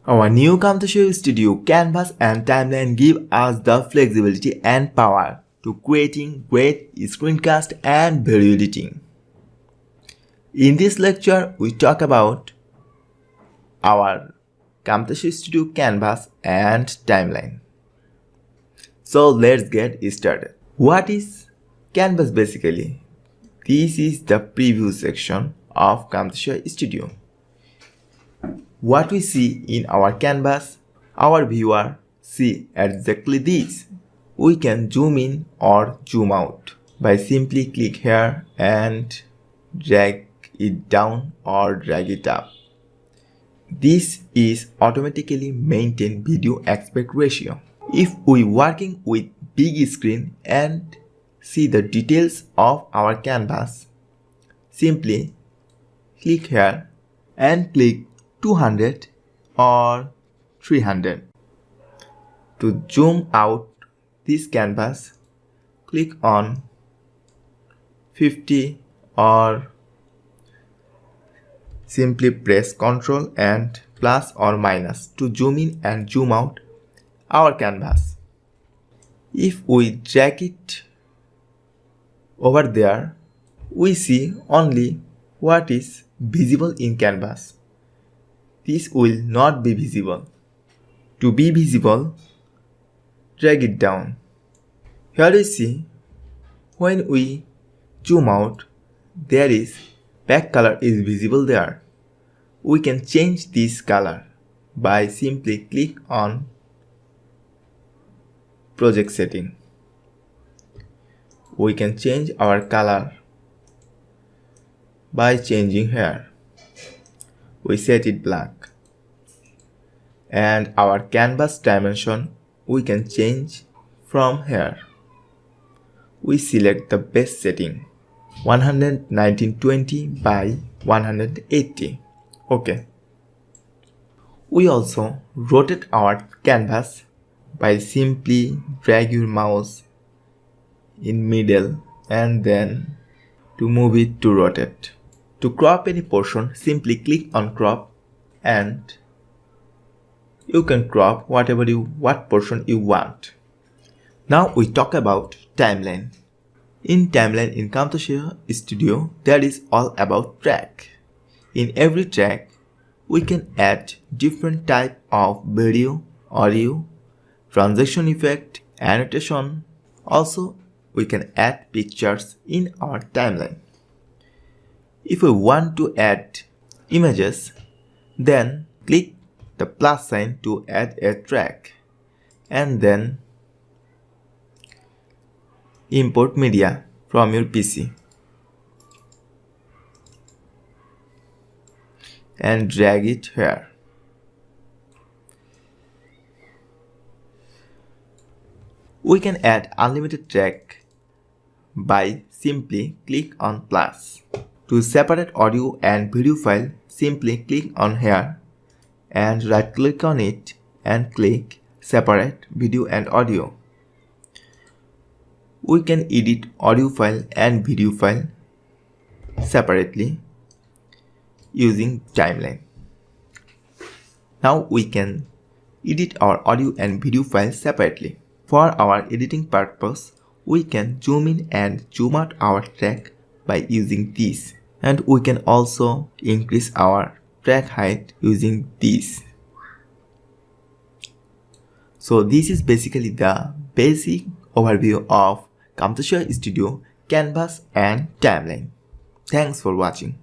Our new Camtasia Studio Canvas and Timeline give us the flexibility and power to creating great screencast and video editing. In this lecture, we talk about our Camtasia Studio Canvas and Timeline. So let's get started. What is Canvas basically? This is the preview section of Camtasia Studio. What we see in our canvas, our viewer see exactly this. We can zoom in or zoom out by simply click here and drag it down or drag it up. This is automatically maintain video aspect ratio. If we working with big screen and see the details of our canvas, simply click here and click 200 or 300. To zoom out this canvas, click on 50 or simply press Ctrl and plus or minus to zoom in and zoom out our canvas. If we drag it over there, we see only what is visible in canvas. This will not be visible. To be visible, drag it down. Here you see, when we zoom out, there is back color is visible there. We can change this color by simply click on project setting. We can change our color by changing here. We set it black, and our canvas dimension we can change from here. We select the best setting 11920 by 180. Okay. We also rotate our canvas by simply drag your mouse in middle and then to move it to rotate. To crop any portion, simply click on crop and you can crop what portion you want. Now we talk about timeline. In timeline in Camtasia Studio, that is all about track. In every track, we can add different type of video, audio, transition effect, annotation. Also, we can add pictures in our timeline. If we want to add images, then click the plus sign to add a track and then import media from your PC and drag it here. We can add unlimited track by simply click on plus. To separate audio and video file, simply click on here and right click on it and click separate video and audio. We can edit audio file and video file separately using timeline. Now we can edit our audio and video files separately. For our editing purpose, we can zoom in and zoom out our track by using this, and we can also increase our track height using this. So this is basically the basic overview of Camtasia Studio Canvas and Timeline. Thanks for watching.